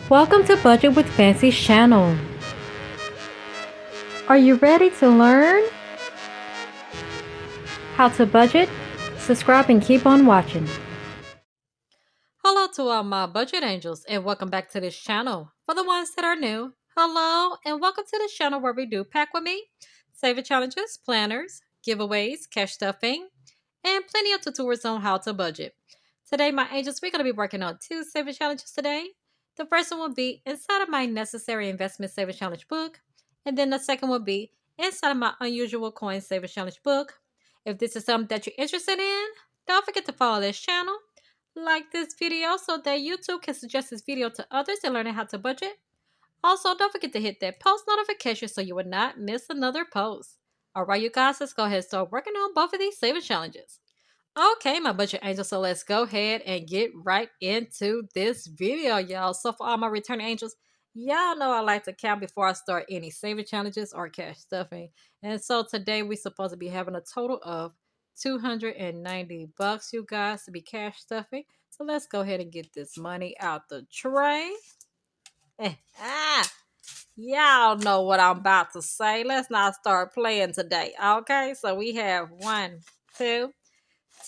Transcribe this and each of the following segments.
Welcome to Budget with Fancy's channel. Are you ready to learn how to budget? Subscribe and keep on watching. Hello to all my budget angels and welcome back to this channel. For the ones that are new, hello and welcome to this channel where we do pack with me, saving challenges, planners, giveaways, cash stuffing, and plenty of tutorials on how to budget. Today, my angels, we're going to be working on two saving challenges today. The first one will be inside of my necessary investment saving challenge book, and then the second will be inside of my unusual coin saving challenge book. If this is something that you're interested in, don't forget to follow this channel, like this video so that YouTube can suggest this video to others and learning how to budget. Also, don't forget to hit that post notification so you will not miss another post. All right, you guys, let's go ahead and start working on both of these saving challenges. Okay, my budget angels, so let's go ahead and get right into this video, y'all. So for all my returning angels, y'all know I like to count before I start any saving challenges or cash stuffing. And so today we're supposed to be having a total of 290 bucks, you guys, to be cash stuffing. So let's go ahead and get this money out the tray. Eh, ah, y'all know what I'm about to say. Let's not start playing today. Okay, so we have 1, 2,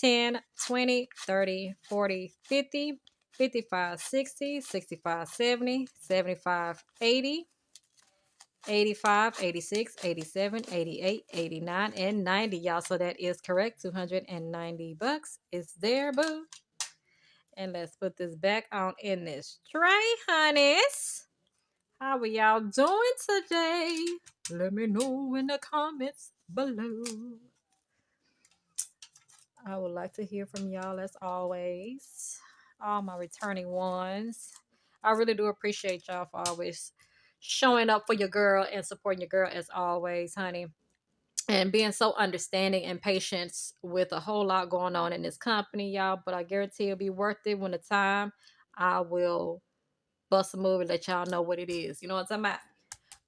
10, 20, 30, 40, 50, 55, 60, 65, 70, 75, 80, 85, 86, 87, 88, 89, and 90, y'all. So that is correct. 290 bucks is there, boo. And let's put this back on in this tray, honeys. How are y'all doing today? Let me know in the comments below. I would like to hear from y'all as always. All my returning ones. I really do appreciate y'all for always showing up for your girl and supporting your girl as always, honey. And being so understanding and patient with a whole lot going on in this company, y'all. But I guarantee it'll be worth it when the time I will bust a move and let y'all know what it is. You know what I'm talking about?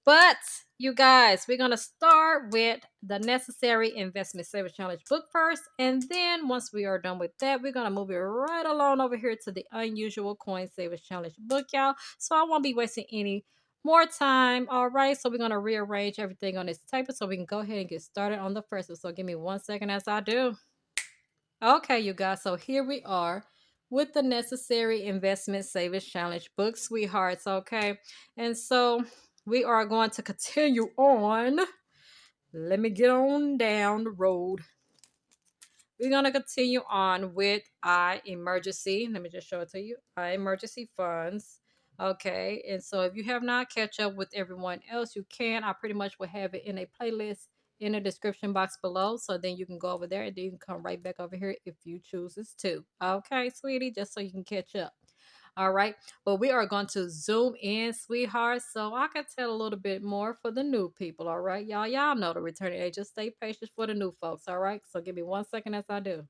But you guys, we're gonna start with the necessary investment savers challenge book first, and then once we are done with that, we're gonna move it right along over here to the unusual coin savers challenge book, y'all. So I won't be wasting any more time. All right, so we're gonna rearrange everything on this table so we can go ahead and get started on the first one. So give me 1 second as I do. Okay, you guys, so here we are with the necessary investment savers challenge book, sweethearts. Okay, and so we are going to continue on. Let me get on down the road. We're going to continue on with I emergency. Let me just show it to you. I emergency funds. Okay, and so if you have not catch up with everyone else, you can. I pretty much will have it in a playlist in the description box below. So then you can go over there and then you can come right back over here if you chooses to. Okay, sweetie, just so you can catch up. All right. But we are going to zoom in, sweetheart, so I can tell a little bit more for the new people. All right. Y'all know the returning agents. Stay patient for the new folks. All right. So give me 1 second as I do.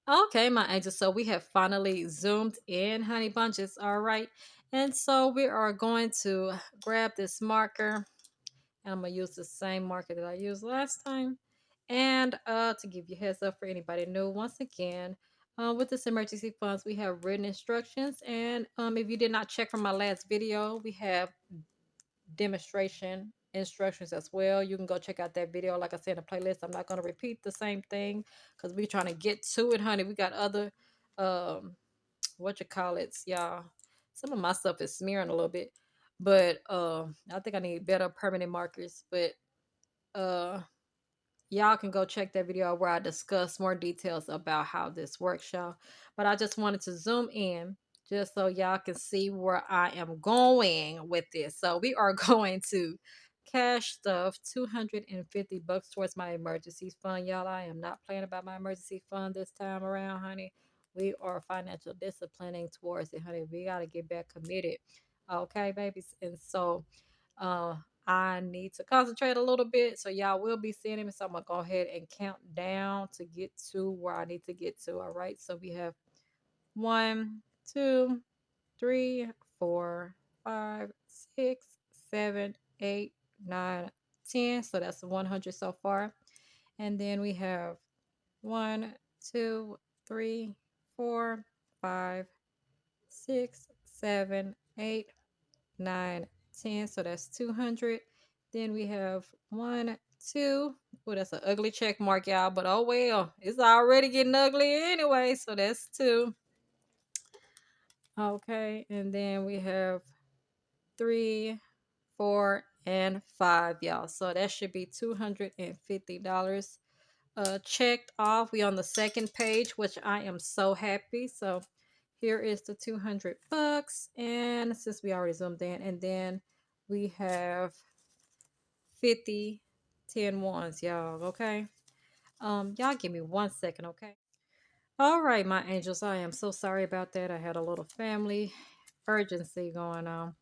Okay, my angels. So we have finally zoomed in, honey bunches. All right. And so we are going to grab this marker. And I'm gonna use the same marker that I used last time. And to give you heads up for anybody new, once again, with this emergency funds, we have written instructions. And if you did not check from my last video, we have demonstration instructions as well. You can go check out that video. Like I said in the playlist, I'm not gonna repeat the same thing because we're trying to get to it, honey. We got other um what you call it, y'all. Some of my stuff is smearing a little bit, but I think I need better permanent markers. But uh, y'all can go check that video where I discuss more details about how this works, y'all. But I just wanted to zoom in just so y'all can see where I am going with this. So we are going to cash stuff 250 bucks towards my emergency fund, y'all. I am not playing about my emergency fund this time around, honey. We are financial disciplining towards it, honey. We got to get back committed. Okay, babies. And so uh I need to concentrate a little bit. So y'all will be seeing him. So I'm gonna go ahead and count down to get to where I need to get to. All right. So we have 1, 2, 3, 4, 5, 6, 7, 8, 9, 10. So that's 100 so far. And then we have 1, 2, 3, 4, 5, 6, 7, 8. 9, 10. So that's 200. Then we have 1, 2. Oh, that's an ugly check mark, y'all. But oh well, it's already getting ugly anyway. So that's 2. Okay, and then we have 3, 4, and 5, y'all. So that should be $250 checked off. We on the second page, which I am so happy. So here is the 200 bucks, and since we already zoomed in, and then we have 50 10 ones, y'all. Okay, y'all give me 1 second, okay? All right, my angels, I am so sorry about that. I had a little family urgency going on.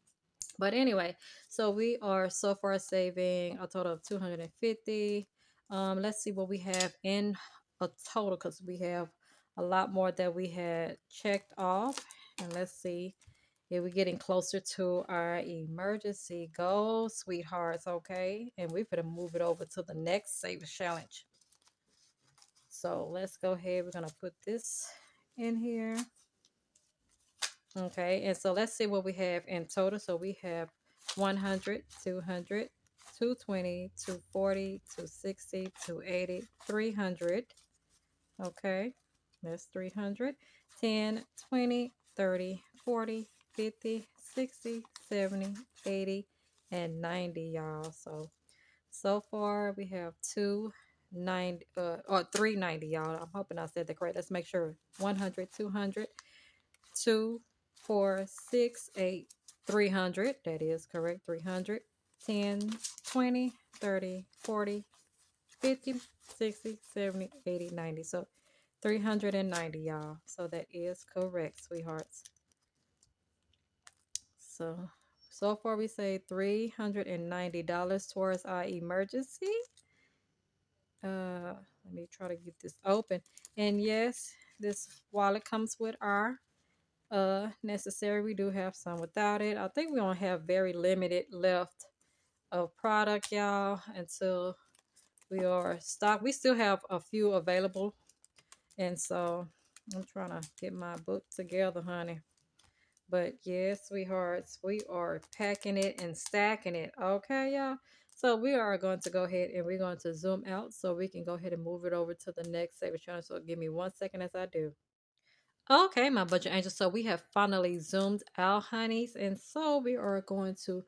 But anyway, so we are so far saving a total of 250. Let's see what we have in a total, because we have a lot more that we had checked off. And let's see if we're getting closer to our emergency goal, sweethearts. Okay, and we're gonna move it over to the next savings challenge. So let's go ahead. We're gonna put this in here. Okay, and so let's see what we have in total. So we have 100, 200, 220, 240, 260, 280, 300. Okay, that's 300. 10, 20, 30, 40, 50, 60, 70, 80, and 90, y'all. So far we have 290 or 390, y'all. I'm hoping I said that correct. Let's make sure. 100, 200, 2, 4, 6, 8, 300. That is correct. 300. 10, 20, 30, 40, 50, 60, 70, 80, 90. So 390, y'all. So that is correct, sweethearts. So far we say $390 towards our emergency. Let me try to get this open. And yes, this wallet comes with our necessary. We do have some without it. I think we don't have very limited left of product, y'all, until we are stocked. We still have a few available, and so I'm trying to get my book together, honey. But yes, sweethearts, we are packing it and stacking it. Okay, y'all. So we are going to go ahead and we're going to zoom out so we can go ahead and move it over to the next saver channel. So give me 1 second as I do. Okay, my budget angels. So we have finally zoomed out, honeys. And so we are going to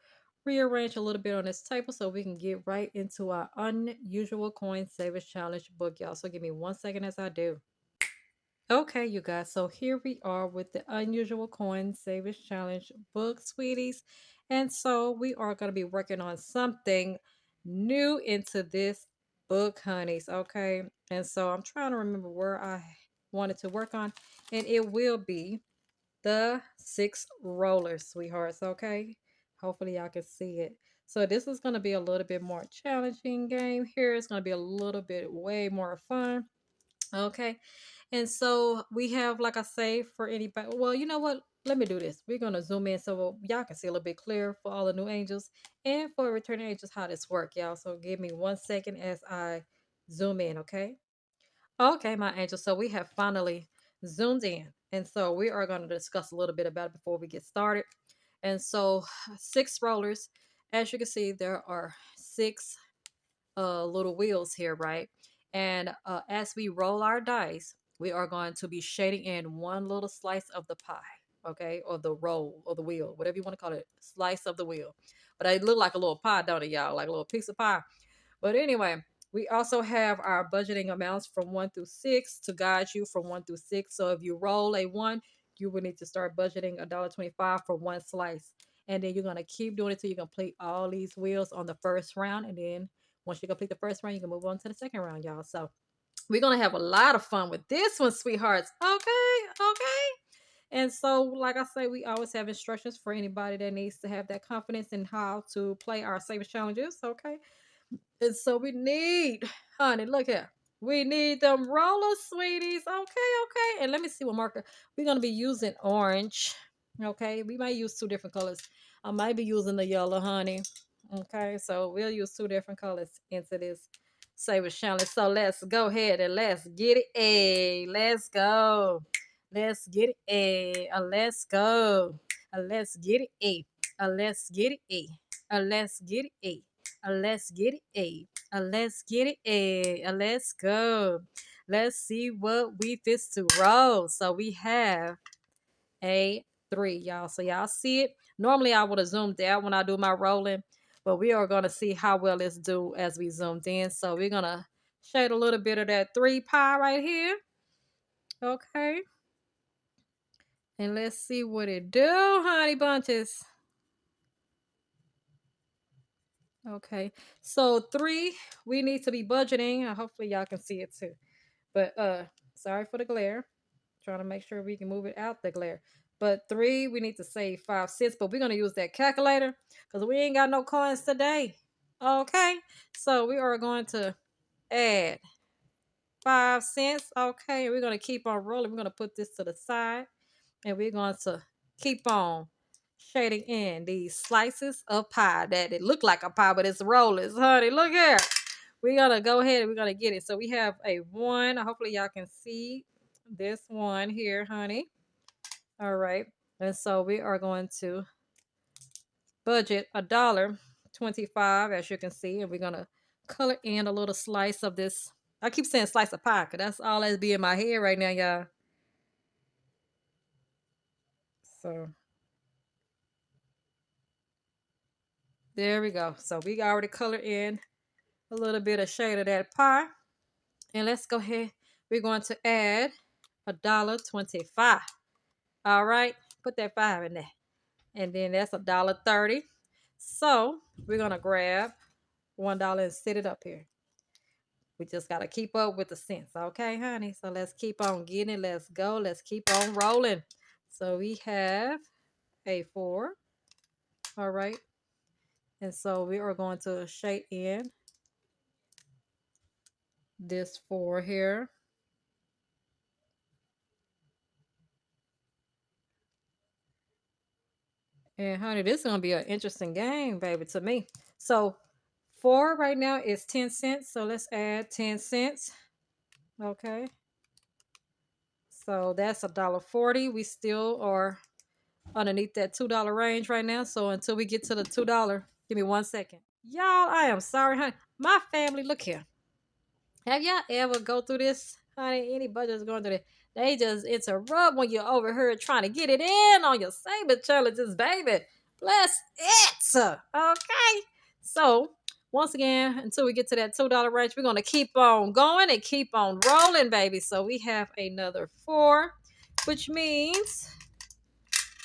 rearrange a little bit on this table so we can get right into our unusual coin savers challenge book, y'all. So give me 1 second as I do. Okay, you guys. So here we are with the unusual coin savers challenge book, sweeties. And so we are going to be working on something new into this book, honeys. Okay. And so I'm trying to remember where I wanted to work on, and it will be the 6 rollers, sweethearts. Okay, hopefully y'all can see it. So this is going to be a little bit more challenging game here. It's going to be a little bit way more fun. Okay, and so we have, like I say, for anybody, well, you know what, let me do this. We're going to zoom in so y'all can see a little bit clearer for all the new angels and for returning angels how this work, y'all. So give me 1 second as I zoom in. Okay, my angels. So we have finally zoomed in. And so we are going to discuss a little bit about it before we get started. And so 6 rollers. As you can see, there are 6 little wheels here, right? And as we roll our dice, we are going to be shading in one little slice of the pie, okay? Or the roll or the wheel, whatever you want to call it, slice of the wheel. But it look like a little pie, don't it, y'all? Like a little piece of pie. But anyway, we also have our budgeting amounts from 1 through 6 to guide you from 1 through 6. So if you roll a 1, you will need to start budgeting $1.25 for one slice. And then you're going to keep doing it till you complete all these wheels on the first round. And then once you complete the first round, you can move on to the second round, y'all. So we're going to have a lot of fun with this one, sweethearts. Okay. And so, like I say, we always have instructions for anybody that needs to have that confidence in how to play our savings challenges. Okay. And so we need, honey, look here. We need them rollers, sweeties. Okay. And let me see what marker. We're going to be using orange. Okay. We might use 2 different colors. I might be using the yellow, honey. Okay. So we'll use 2 different colors into this Savers Challenge. So let's go ahead and let's get it. Hey, let's go. Let's get it. Hey, let's go. Let's get it. Hey. Let's get it. Let's get it. Let's get it. Let's get it. Let's go. Let's see what we fits to roll. So we have a 3, y'all. So y'all see it. Normally I would have zoomed out when I do my rolling, but we are going to see how well it's do as we zoomed in. So we're going to shade a little bit of that 3 pie right here. Okay. And let's see what it do, honey bunches. Okay. So 3, we need to be budgeting. Hopefully y'all can see it too. But sorry for the glare. Trying to make sure we can move it out the glare. But 3, we need to save 5 cents. But we're gonna use that calculator because we ain't got no coins today. Okay. So we are going to add 5 cents. Okay. We're gonna keep on rolling. We're gonna put this to the side. And we're going to keep on shading in these slices of pie that it look like a pie, but it's rollers, honey. Look here. We're going to go ahead and we're going to get it. So we have a 1. Hopefully y'all can see this 1 here, honey. All right. And so we are going to budget $1.25, as you can see. And we're going to color in a little slice of this. I keep saying slice of pie because that's all that's be in my head right now, y'all. So there we go. So we already colored in a little bit of shade of that pie. And let's go ahead. We're going to add $1.25. All right. Put that 5 in there. And then that's $1.30. So we're going to grab $1 and set it up here. We just got to keep up with the cents. Okay, honey? So let's keep on getting it. Let's go. Let's keep on rolling. So we have a 4. All right. And so we are going to shade in this 4 here. And honey, this is gonna be an interesting game, baby, to me. So 4 right now is 10 cents. So let's add 10 cents. Okay. So that's $1.40. We still are underneath that $2 range right now. So until we get to the $2, give me 1 second. Y'all, I am sorry, honey. My family, look here. Have y'all ever go through this, honey? Any budget's going through it. They just interrupt when you're over here trying to get it in on your saving challenges, baby. Bless it. Okay. So once again, until we get to that $2 range, we're gonna keep on going and keep on rolling, baby. So we have another 4, which means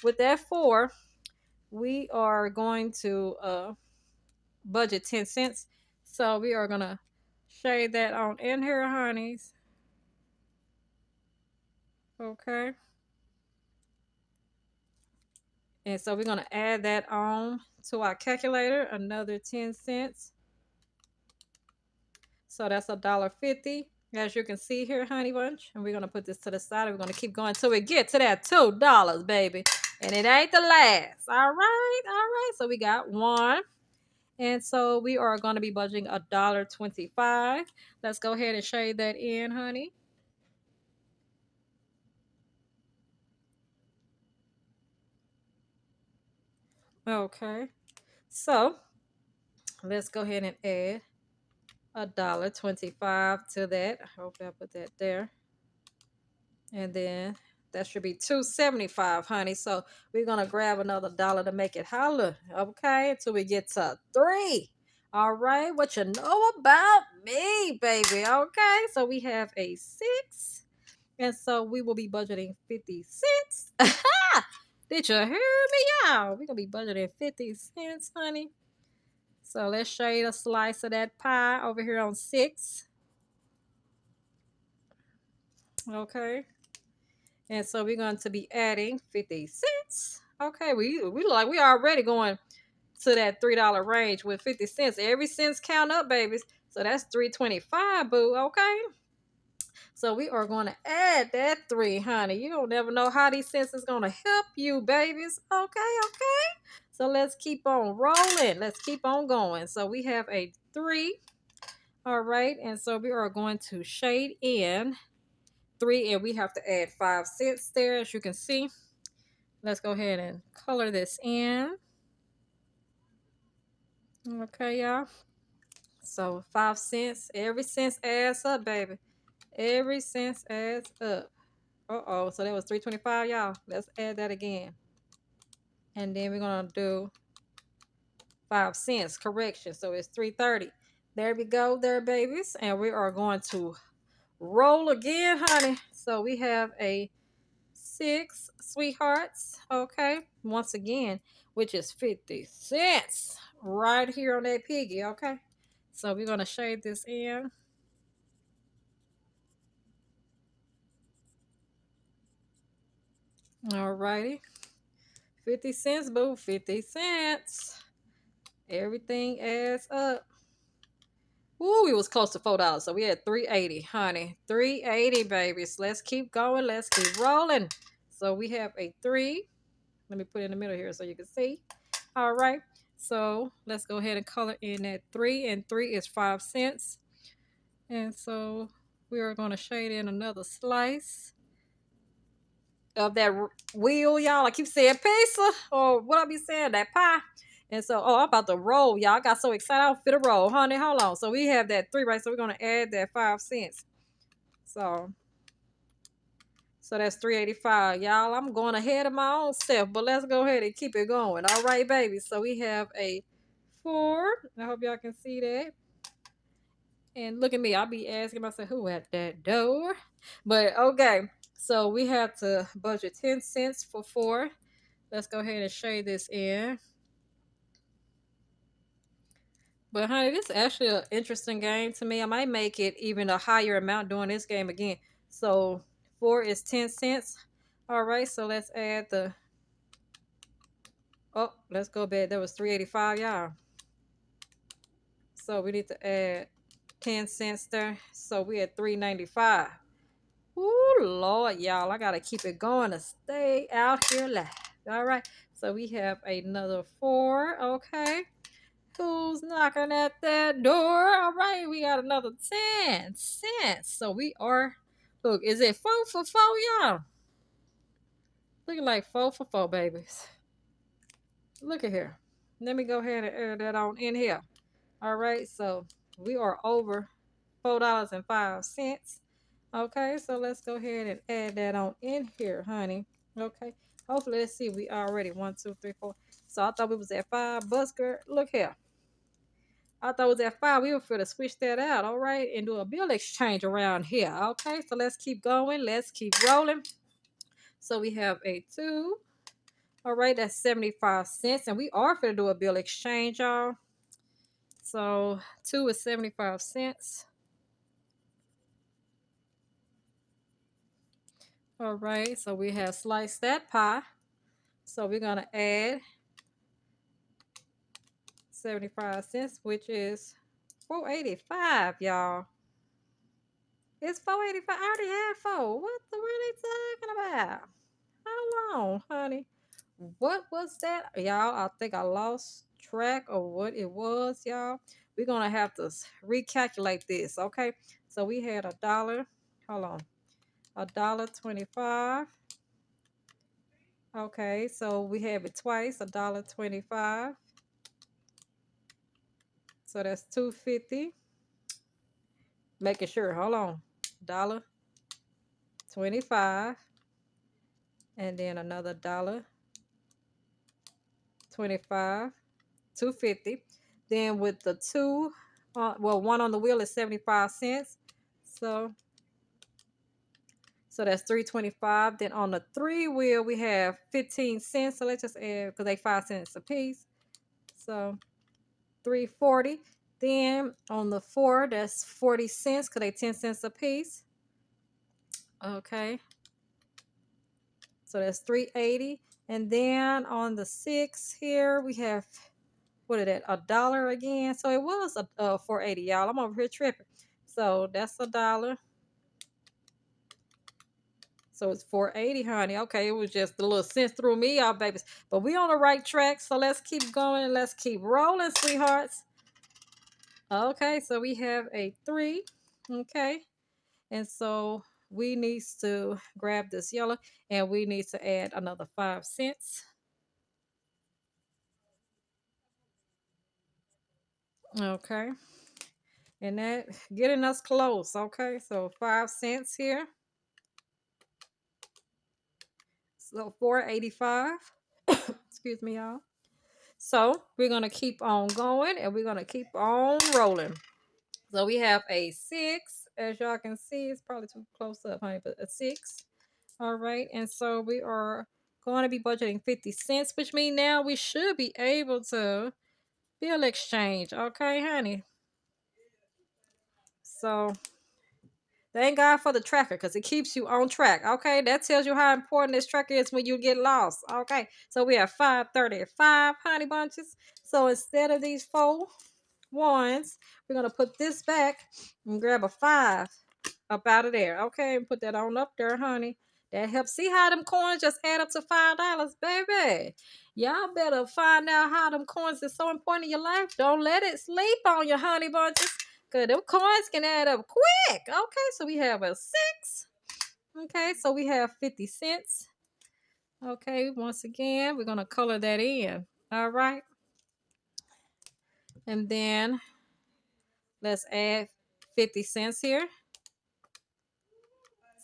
with that 4, we are going to budget 10 cents. So we are gonna shade that on in here, honeys. Okay. And so we're going to add that on to our calculator, another 10 cents. So that's $1.50. As you can see here, honey bunch. And we're going to put this to the side. And we're going to keep going until we get to that $2, baby. And it ain't the last. All right. All right. So we got 1. And so we are going to be budgeting $1.25. Let's go ahead and shade that in, honey. Okay. So let's go ahead and add $1.25 to that. I hope I put that there. And then that should be $2.75, honey. So we're gonna grab another dollar to make it holler. Okay, until we get to 3. All right, what you know about me, baby? Okay, so we have a 6. And so we will be budgeting 50 cents. Did you hear me, y'all? We're gonna be budgeting 50 cents, honey. So let's shade a slice of that pie over here on 6. Okay. And so we're going to be adding 50 cents. Okay, we already going to that $3 range with 50 cents. Every cents count up, babies. So that's $3.25, boo. Okay. So we are going to add that 3, honey. You don't never know how these cents is going to help you, babies. Okay, okay. So let's keep on rolling. Let's keep on going. So we have a 3. All right. And so we are going to shade in 3, and we have to add 5 cents there, as you can see. Let's go ahead and color this in. Okay, y'all. So 5 cents. Every cent adds up, baby. Every cent adds up. Uh-oh. So that was 3.25, y'all. Let's add that again. And then we're gonna do 5 cents. Correction. So it's 3.30. There we go, there, babies. And we are going to roll again, honey. So we have a 6, sweethearts. Okay. Once again, which is 50 cents. Right here on that piggy, okay? So we're gonna shade this in. Alrighty. 50 cents, boo. 50 cents. Everything adds up. Ooh, we was close to $4. So we had 3.80, honey. 3.80, babies. Let's keep going. Let's keep rolling. So we have a 3. Let me put it in the middle here so you can see. All right. So let's go ahead and color in that 3. And 3 is 5 cents. And so we are going to shade in another slice of that wheel, y'all. I keep saying pizza, or what I be saying, that pie. And so, oh, I'm about to roll, y'all. I got so excited. I'm fit to roll, honey. Hold on. So we have that 3, right? So we're gonna add that 5 cents. So that's 3.85, y'all. I'm going ahead of my own self, but let's go ahead and keep it going. All right, baby. So we have a 4. I hope y'all can see that. And look at me. I'll be asking myself, who at that door? But okay. So we have to budget 10 cents for 4. Let's go ahead and shade this in. But honey, this is actually an interesting game to me. I might make it even a higher amount doing this game again. So 4 is 10 cents. All right, so let's add the, oh, let's go back. That was 3.85, y'all. So we need to add 10 cents there. So we at 3.95. Ooh, Lord, y'all. I gotta keep it going to stay out here live. All right. So we have another 4. Okay. Who's knocking at that door? All right, we got another 10 cents. So we are, look, is it 4 for 4, y'all? Looking like 4 for 4, babies. Look at here. Let me go ahead and add that on in here. All right, so we are over $4.05. Okay, so let's go ahead and add that on in here, honey. Okay, hopefully, let's see. We already 1, 2, 3, 4. So I thought we was at 5, but skirt, look here. I thought it was at 5. We were for to switch that out, all right, and do a bill exchange around here. Okay, so let's keep going. Let's keep rolling. So we have a 2. All right, that's 75 cents. And we are for to do a bill exchange, y'all. So 2 is 75 cents. All right, so we have sliced that pie. So we're going to add 75 cents, which is 4.85, y'all. It's 4.85. I already had 4. What the were they talking about? How long, honey? What was that? Y'all, I think I lost track of what it was, y'all. We're going to have to recalculate this, okay? So we had a dollar. Hold on. $1.25. Okay, so we have it twice, $1.25. So that's 2.50. Making sure. Hold on. $1.25. And then another $1.25. 2.50. Then with the 2, well, 1 on the wheel is 75 cents. So that's 3.25. Then on the 3 wheel we have 15 cents. So let's just add, because they 5 cents a piece. So 3.40. Then on the 4, that's 40 cents because they 10 cents a piece. Okay. So that's 3.80. And then on the 6 here we have, what is that, $1 again? So it was a 4.80, y'all. I'm over here tripping. So that's $1. So it's 4.80, honey. Okay, it was just a little sense through me, y'all babies. But we on the right track. So let's keep going. Let's keep rolling, sweethearts. Okay, so we have a 3. Okay. And so we need to grab this yellow and we need to add another 5 cents. Okay. And that getting us close. Okay. So 5 cents here. So 4.85. Excuse me, y'all. So we're gonna keep on going and we're gonna keep on rolling. So we have a 6, as y'all can see. It's probably too close up, honey, but a 6. All right, and so we are going to be budgeting 50 cents, which means now we should be able to bill exchange. Okay, honey. So thank God for the tracker because it keeps you on track. Okay, that tells you how important this tracker is when you get lost. Okay, so we have 535 honey bunches. So instead of these 4 ones, we're gonna put this back and grab a 5 up out of there. Okay, and put that on up there, honey. That helps. See how them coins just add up to $5, baby. Y'all better find out how them coins is so important in your life. Don't let it sleep on your honey bunches. Cause them coins can add up quick. Okay, so we have a 6. Okay, so we have 50 cents. Okay, once again, we're gonna color that in. All right. And then let's add 50 cents here.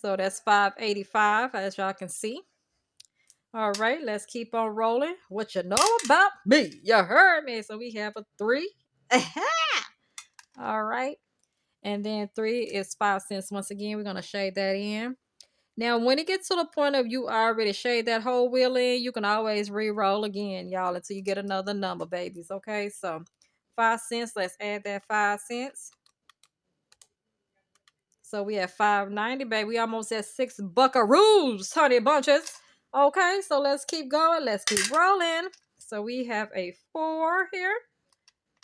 So that's 5.85, as y'all can see. All right, let's keep on rolling. What you know about me? You heard me. So we have a 3. All right. And then 3 is 5 cents. Once again, we're going to shade that in. Now, when it gets to the point of you already shade that whole wheel in, you can always re-roll again, y'all, until you get another number, babies. Okay, so 5 cents. Let's add that 5 cents. So we have 5.90, baby. We almost at 6 buckaroos, honey bunches. Okay, so let's keep going. Let's keep rolling. So we have a 4 here.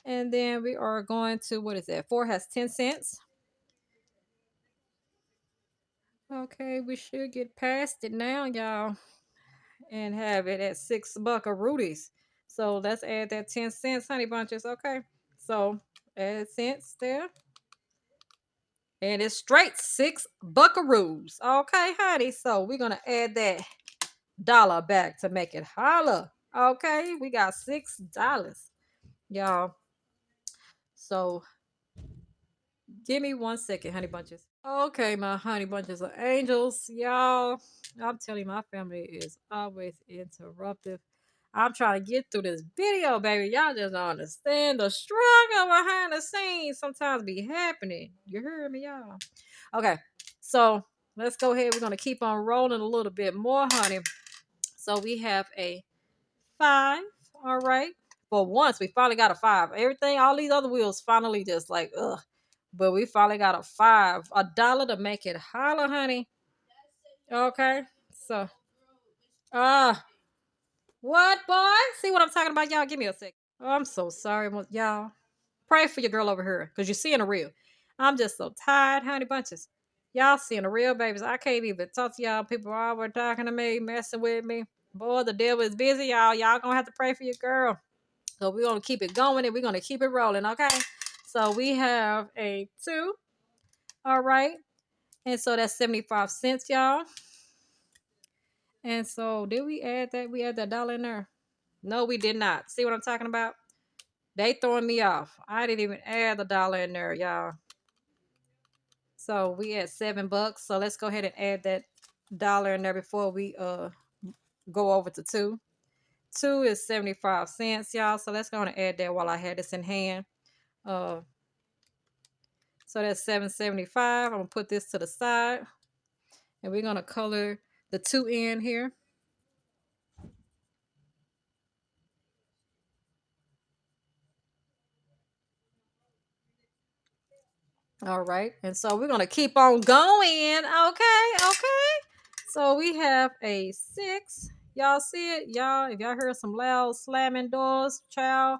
And then we are going to, what is that? 4 has 10 cents. Okay, we should get past it now, y'all. And have it at 6 buckaroos. So let's add that 10 cents, honey bunches. Okay, so add cents there. And it's straight 6 buckaroos. Okay, honey. So we're going to add that dollar back to make it holler. Okay, we got $6, y'all. So give me 1 second, honey bunches. Okay, my honey bunches of angels, y'all. I'm telling you, my family is always interruptive. I'm trying to get through this video, baby. Y'all just don't understand the struggle behind the scenes sometimes be happening. You heard me, y'all? Okay, so let's go ahead. We're going to keep on rolling a little bit more, honey. So we have a 5. All right. For once, we finally got a 5. Everything, all these other wheels finally just like, ugh. But we finally got a 5. $1 to make it holler, honey. Okay. So, what, boy? See what I'm talking about, y'all? Give me a sec. Oh, I'm so sorry, y'all. Pray for your girl over here, because you're seeing the real. I'm just so tired, honey bunches. Y'all seeing the real, babies. I can't even talk to y'all. People are always talking to me, messing with me. Boy, the devil is busy, y'all. Y'all gonna have to pray for your girl. So we're gonna keep it going and we're gonna keep it rolling, okay? So we have a 2. All right. And so that's 75 cents, y'all. And so did we add that? We add that dollar in there? No, we did not. See what I'm talking about? They throwing me off. I didn't even add the dollar in there, y'all. So we had $7. So let's go ahead and add that dollar in there before we go over to 2. 2 is 75 cents, y'all. So let's go and add that while I had this in hand. So that's $7.75. I'm gonna put this to the side, and we're gonna color the 2 in here. All right, and so we're gonna keep on going. Okay. So we have a 6. Y'all see it, y'all? If y'all heard some loud slamming doors, child,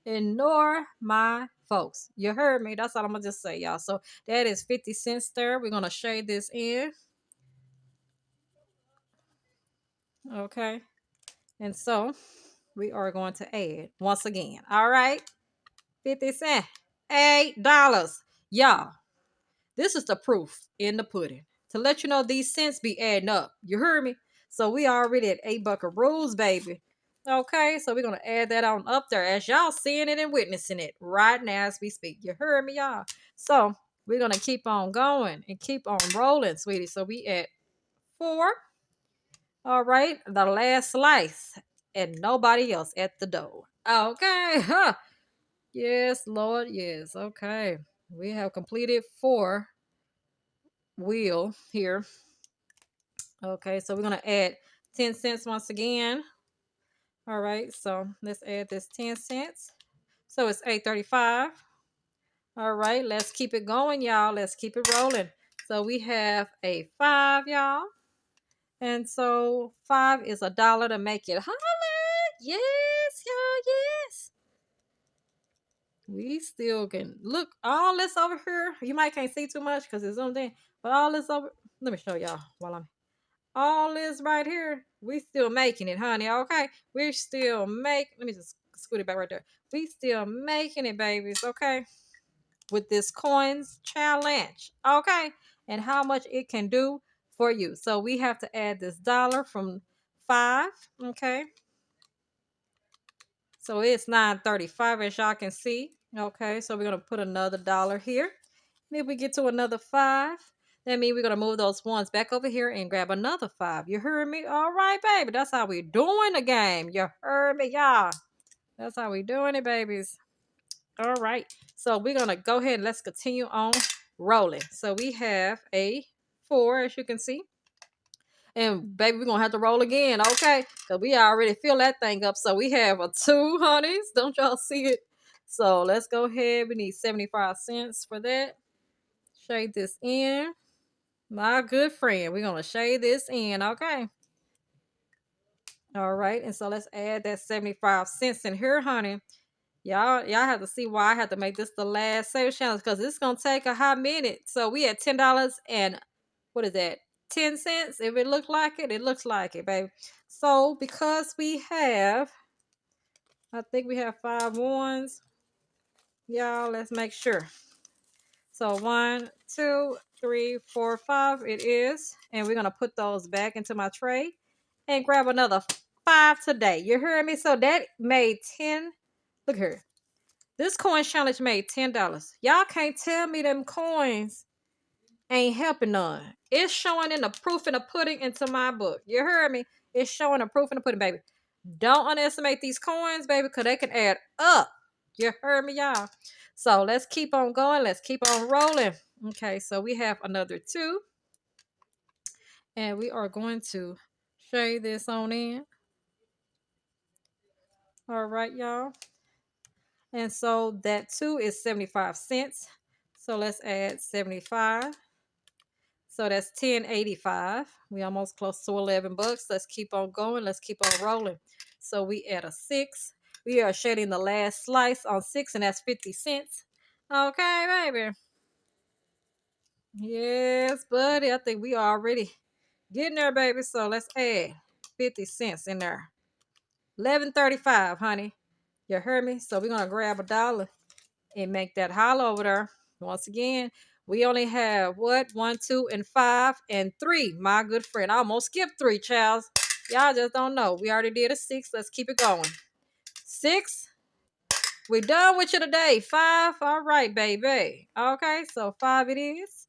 ignore my folks. You heard me. That's all I'm gonna just say, y'all. So that is 50 cents there. We're gonna shade this in. Okay, and so we are going to add once again. All right, 50 cents, $8. Y'all, this is the proof in the pudding to let you know these cents be adding up. You heard me? So we already at 8 buckaroos, baby. Okay, so we're gonna add that on up there as y'all seeing it and witnessing it right now as we speak. You heard me, y'all. So we're gonna keep on going and keep on rolling, sweetie. So we at 4. All right, the last slice, and nobody else at the dough. Okay, huh? Yes, Lord, yes. Okay, we have completed 4 wheel here. Okay, so we're gonna add 10 cents once again. All right, so let's add this 10 cents. So it's 8.35. All right, let's keep it going, y'all. Let's keep it rolling. So we have a 5, y'all. And so 5 is $1 to make it holler. Yes, y'all, yes. We still can look all this over here. You might can't see too much because it's zoomed in, but all this over. Let me show y'all while I'm all this right here. We still making it, honey. Okay, we're still Let me just scoot it back right there. We still making it, babies. Okay, with this coins challenge. Okay, and how much it can do for you. So we have to add this dollar from 5. Okay, so it's 9.35 as y'all can see. Okay, so we're gonna put another dollar here. And if we get to another 5, that means we're gonna move those ones back over here and grab another 5. You heard me? All right, baby. That's how we doing the game. You heard me, y'all. That's how we doing it, babies. All right. So we're gonna go ahead and let's continue on rolling. So we have a 4, as you can see. And baby, we're gonna have to roll again, okay? Because we already fill that thing up. So we have a 2, honeys. Don't y'all see it? So let's go ahead. We need 75 cents for that. Shade this in. My good friend. We're gonna shade this in, okay? All right, and so let's add that 75 cents in here, honey. Y'all have to see why I have to make this the last save challenge because it's gonna take a hot minute. So we at $10 and what is that? 10 cents. If it looks like it looks like it, baby. So because we have, I think we have 5 ones. Y'all, let's make sure. So 1, 2, 3, 4, 5 it is. And we're gonna put those back into my tray and grab another 5 today. You heard me? So that made 10. Look here. This coin challenge made $10. Y'all can't tell me them coins ain't helping none. It's showing in the proof in the pudding into my book. You heard me? It's showing the proof in the pudding, baby. Don't underestimate these coins, baby, because they can add up. You heard me, y'all? So let's keep on going. Let's keep on rolling. Okay, so we have another 2. And we are going to shade this on in. All right, y'all. And so that 2 is 75 cents. So let's add 75. So that's 10.85. We almost close to 11 bucks. Let's keep on going. Let's keep on rolling. So we add a 6. We are shading the last slice on 6, and that's 50 cents. Okay, baby. Yes, buddy. I think we are already getting there, baby. So let's add 50 cents in there. 11.35, honey. You heard me? So we're gonna grab $1 and make that hollow over there. Once again, we only have what? 1, 2, and 5, and 3. My good friend. I almost skipped 3, Charles. Y'all just don't know. We already did a 6. Let's keep it going. 6. We done with you today. 5. All right, baby. Okay, so 5 it is.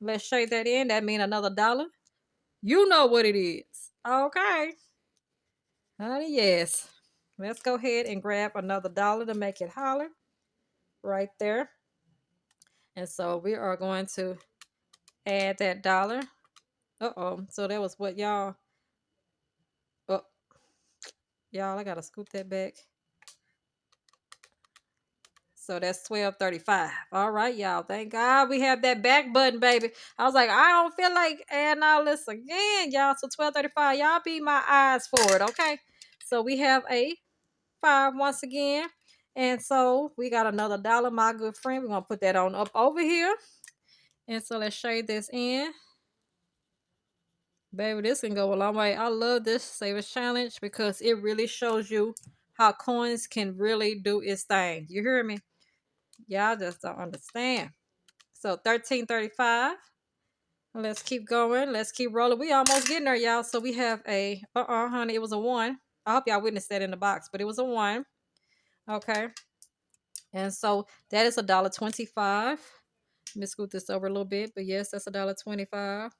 Let's shade that in. That means another $1. You know what it is. Okay. Honey, yes. Let's go ahead and grab another $1 to make it holler. Right there. And so we are going to add that $1. Uh-oh. So that was what y'all. Oh, y'all, I gotta scoop that back. So that's 12.35. All right, y'all. Thank God we have that back button, baby. I was like, I don't feel like adding all this again, y'all. So 12.35. Y'all be my eyes for it, okay? So we have a 5 once again. And so we got another $1, my good friend. We're gonna put that on up over here. And so let's shade this in. Baby, this can go a long way. I love this Savers Challenge because it really shows you how coins can really do its thing. You hear me? Y'all just don't understand. So 13.35. Let's keep going. Let's keep rolling. We almost getting there, y'all. So we have a honey, it was a 1. I hope y'all witnessed that in the box, but it was a 1. Okay. And so that is $1.25. Let me scoot this over a little bit, but yes, that's $1.25.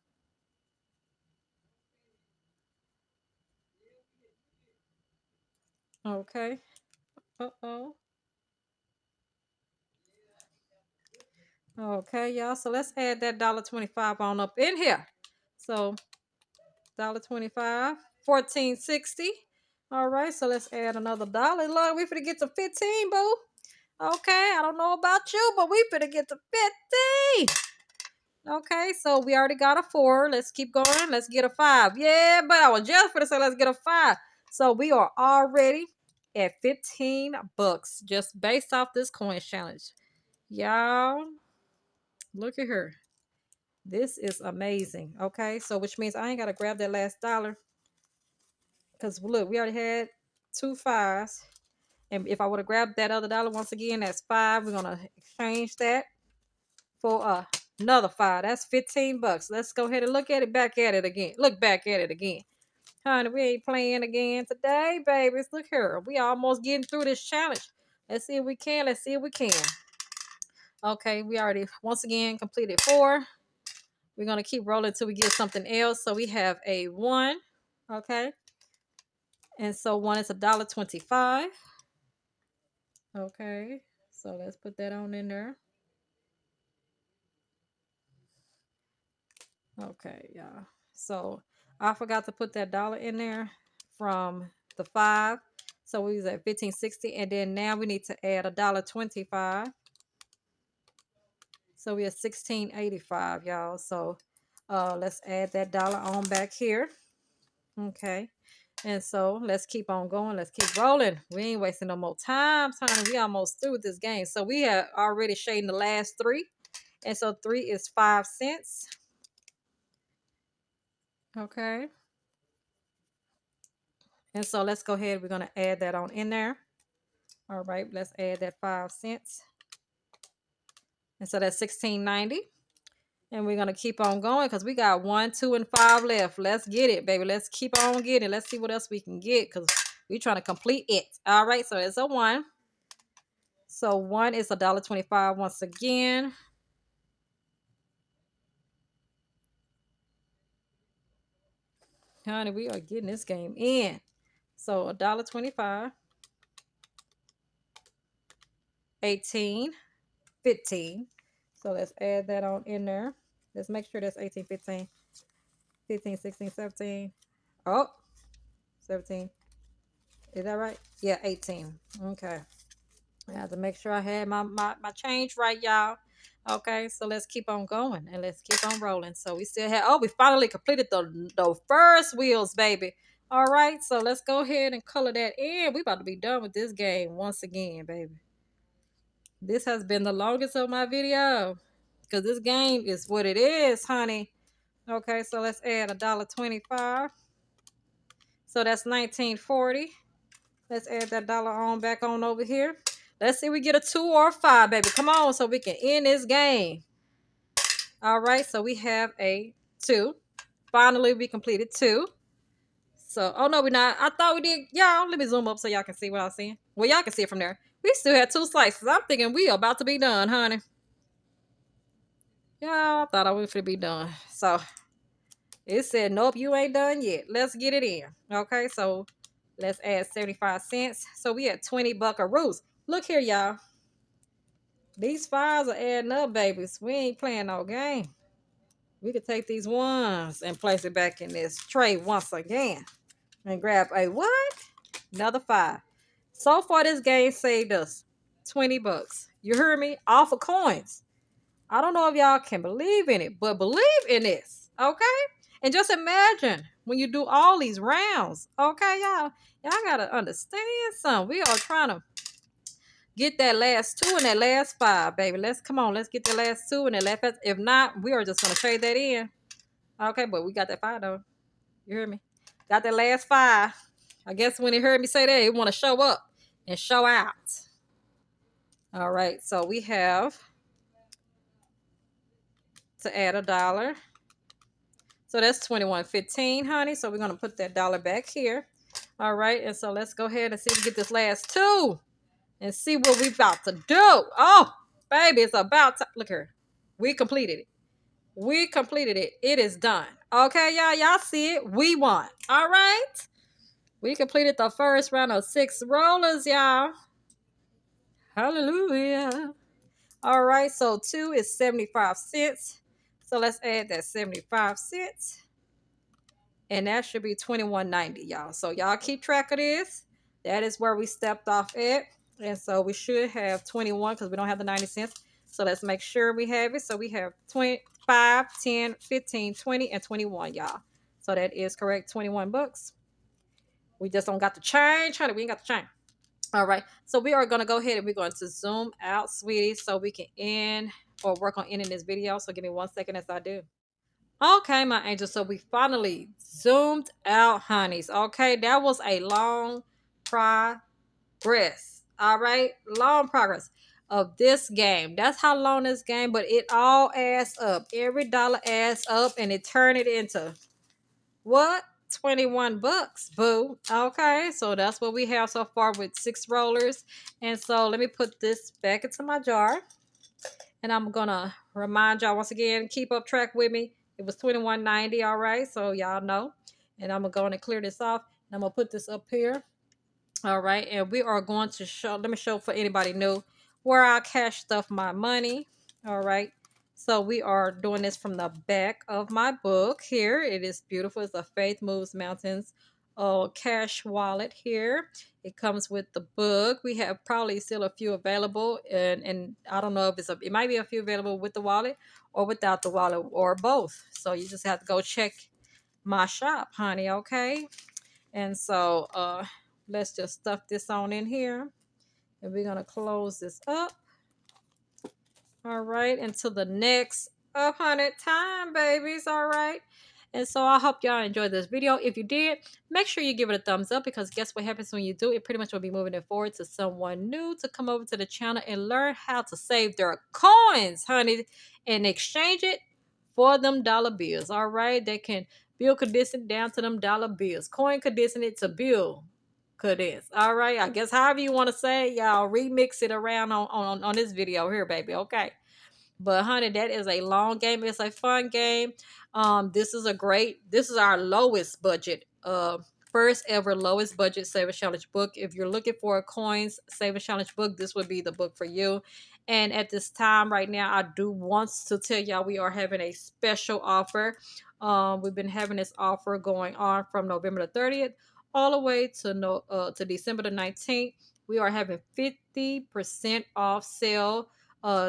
Okay. Uh-oh. Okay, y'all. So let's add that $1.25 on up in here. So $1.25, 14.60. All right, so let's add another dollar. Lord, we finna get to 15, boo. Okay, I don't know about you, but we finna get to 15. Okay, so we already got a 4. Let's keep going. Let's get a 5. Yeah, but I was just finna say let's get a 5. So we are already at 15 bucks just based off this coin challenge. Y'all, look at her. This is amazing. Okay, so which means I ain't gotta grab that last dollar. Because look, we already had 2 5s. And if I would have grabbed that other dollar once again, that's 5. We're gonna exchange that for another 5. That's 15 bucks. Let's go ahead and look at it back at it again. Look back at it again. Honey, we ain't playing again today, babies. Look here. We almost getting through this challenge. Let's see if we can. Let's see if we can. Okay, we already once again completed 4. We're gonna keep rolling until we get something else. So we have a 1. Okay. And so 1 is $1.25. Okay. So let's put that on in there. Okay, y'all. So I forgot to put that dollar in there from the 5. So we was at 15.60, and then now we need to add $1.25. So we're at 16.85, y'all. So let's add that dollar on back here. Okay. And so let's keep on going. Let's keep rolling. We ain't wasting no more time, honey. We almost through with this game. So we have already shading the last 3. And so 3 is 5 cents. Okay. And so let's go ahead. We're going to add that on in there. All right. Let's add that 5 cents. And so that's 16.90. And we're going to keep on going because we got 1, 2, and 5 left. Let's get it, baby. Let's keep on getting it. Let's see what else we can get because we're trying to complete it. All right. So it's a 1. So 1 is $1.25 once again. Honey, we are getting this game in. So $1.25, 18, 15. So let's add that on in there. Let's make sure that's 18, 15, 15, 16, 17. Oh, 17. Is that right? Yeah, 18. Okay. I have to make sure I had my change right, y'all. Okay, so let's keep on going and let's keep on rolling. So we still have, we finally completed the first wheels, baby. All right, so let's go ahead and color that in. We about to be done with this game once again, baby. This has been the longest of my video because this game is what it is, honey. Okay, so let's add $1.25. So that's 19.40. Let's add that dollar on back on over here. Let's see if we get a 2 or a 5, baby. Come on, so we can end this game. All right, so we have a 2. Finally, we completed 2. So, oh no, we're not. I thought we did. Y'all, let me zoom up so y'all can see what I'm seeing. Well, y'all can see it from there. We still had 2 slices. I'm thinking we are about to be done, honey. Y'all, I thought I was going to be done. So, it said, nope, you ain't done yet. Let's get it in. Okay, so let's add 75 cents. So we had 20 buckaroos. Look here, y'all. These 5s are adding up, babies. We ain't playing no game. We could take these 1s and place it back in this tray once again. And grab a what? Another 5. So far, this game saved us 20 bucks. You heard me? Off of coins. I don't know if y'all can believe in it, but believe in this. Okay? And just imagine when you do all these rounds. Okay, y'all? Y'all got to understand something. We are trying to get that last 2 and that last 5, baby. Come on. Let's get the last 2 and that last 5. If not, we are just going to trade that in. Okay, but we got that 5, though. You hear me? Got that last 5. I guess when he heard me say that, he want to show up and show out. All right, so we have to add $1. So that's 21.15, honey. So we're going to put that dollar back here. All right, and so let's go ahead and see if we get this last two and see what we about to do. Oh, baby, it's about to look here. We completed it. We completed it. It is done. Okay, y'all. Y'all see it. We won. All right. We completed the first round of 6 rollers, y'all. Hallelujah. All right, so 2 is 75 cents. So let's add that 75 cents. And that should be 21.90, y'all. So y'all keep track of this. That is where we stepped off at. And so we should have 21 because we don't have the 90 cents. So let's make sure we have it. So we have 25, 10, 15, 20, and 21, y'all. So that is correct, 21 bucks. We just don't got the change, honey. We ain't got the change. All right. So we are going to go ahead and we're going to zoom out, sweetie, so we can end or work on ending this video. So give me 1 second as I do. Okay, my angels. So we finally zoomed out, honeys. Okay, that was a long progress. All right, long progress of this game. That's how long this game, but it all adds up. Every dollar adds up, and it turned it into what? 21 bucks, boo. Okay, so that's what we have so far with 6 rollers. And so let me put this back into my jar. And I'm gonna remind y'all once again, keep up track with me. It was 21.90, all right, so y'all know. And I'm gonna go and clear this off. And I'm gonna put this up here. All right, and we are going to show, let me show for anybody new where I cash stuff my money. All right, so we are doing this from the back of my book here. It is beautiful. It's a Faith Moves Mountains cash wallet here. It comes with the book. We have probably still a few available, and I don't know if it might be a few available with the wallet or without the wallet or both. So you just have to go check my shop, honey. Okay, and so let's just stuff this on in here, and we're gonna close this up. All right, until the next 100 time, babies. All right. And so I hope y'all enjoyed this video. If you did, make sure you give it a thumbs up, because guess what happens when you do? It pretty much will be moving it forward to someone new to come over to the channel and learn how to save their coins, honey, and exchange it for them dollar bills. All right. They can bill condition down to them dollar bills. Coin condition it to bill condense. All right. I guess however you want to say, y'all remix it around on this video here, baby. Okay. But honey, that is a long game. It's a fun game. This is our lowest budget, first ever lowest budget Savers Challenge book. If you're looking for a coins Savers Challenge book, this would be the book for you. And at this time right now, I do want to tell y'all we are having a special offer. We've been having this offer going on from November the 30th all the way to December the 19th. We are having 50% off sale,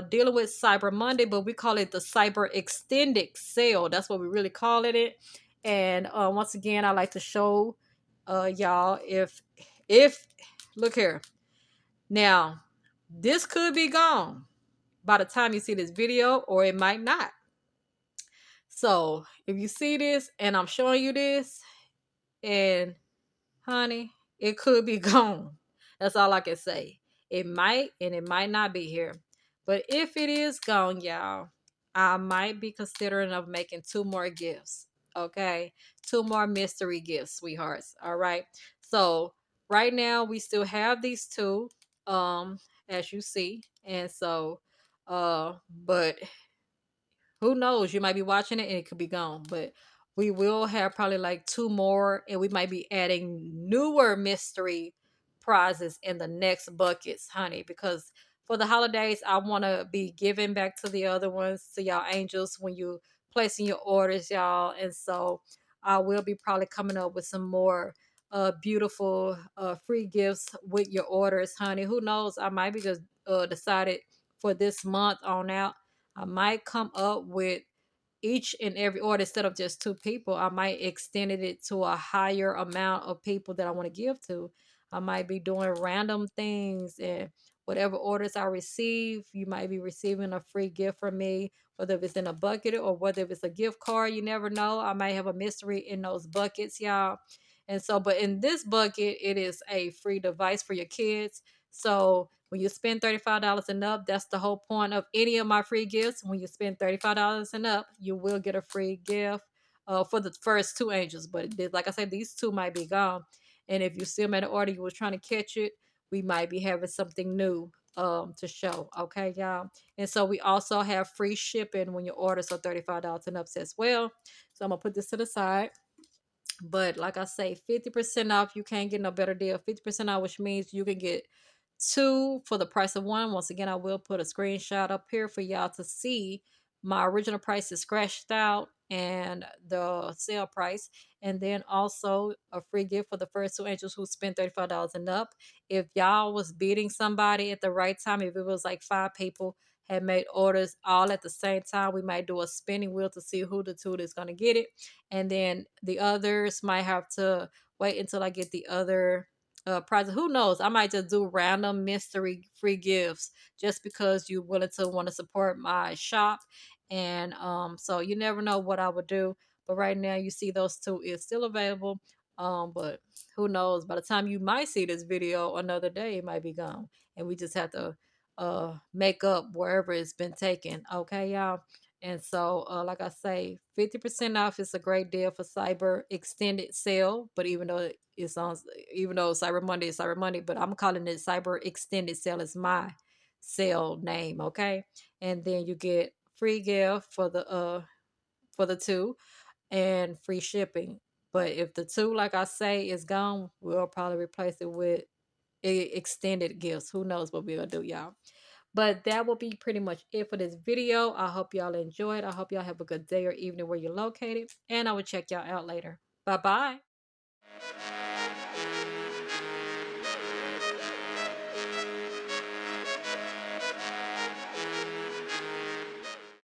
dealing with Cyber Monday, but we call it the Cyber Extended Sale. That's what we really call it. And once again, I like to show y'all if look here. Now, this could be gone by the time you see this video, or it might not. So if you see this and I'm showing you this, and honey, it could be gone. That's all I can say. It might and it might not be here. But if it is gone, y'all, I might be considering of making 2 more gifts. Okay? 2 more mystery gifts, sweethearts. All right. So right now we still have these 2, as you see. And so but who knows? You might be watching it and it could be gone. But we will have probably like 2 more, and we might be adding newer mystery prizes in the next buckets, honey, because for the holidays, I want to be giving back to the other ones, to y'all angels, when you placing your orders, y'all. And so I will be probably coming up with some more beautiful free gifts with your orders, honey. Who knows? I might be just decided for this month on out, I might come up with each and every order, instead of just 2 people. I might extend it to a higher amount of people that I want to give to. I might be doing random things, and whatever orders I receive, you might be receiving a free gift from me, whether it's in a bucket or whether it's a gift card. You never know. I might have a mystery in those buckets, y'all. And so, but in this bucket, it is a free device for your kids. So when you spend $35 and up, that's the whole point of any of my free gifts. When you spend $35 and up, you will get a free gift for the first 2 angels. But like I said, these 2 might be gone. And if you see them at an order, you was trying to catch it, we might be having something new to show. Okay, y'all. And so we also have free shipping when you order, so $35 and up as well. So I'm gonna put this to the side. But like I say, 50% off. You can't get no better deal. 50% off, which means you can get two for the price of one. Once again, I will put a screenshot up here for y'all to see. My original price is scratched out and the sale price. And then also a free gift for the first two angels who spent $35 and up. If y'all was beating somebody at the right time, if it was like 5 people had made orders all at the same time, we might do a spinning wheel to see who the two is going to get it. And then the others might have to wait until I get the other prizes. Who knows? I might just do random mystery free gifts just because you willing to want to support my shop. And so you never know what I would do. But right now you see those two is still available. But who knows? By the time you might see this video another day, it might be gone. And we just have to make up wherever it's been taken. Okay, y'all. And so, like I say, 50% off is a great deal for Cyber Extended Sale. But even though Cyber Monday is Cyber Monday, but I'm calling it Cyber Extended Sale is my sale name. Okay, and then you get free gift for the two and free shipping. But if the two, like I say, is gone, we'll probably replace it with extended gifts. Who knows what we're gonna do, y'all? But that will be pretty much it for this video. I hope y'all enjoyed. I hope y'all have a good day or evening where you're located. And I will check y'all out later. Bye bye.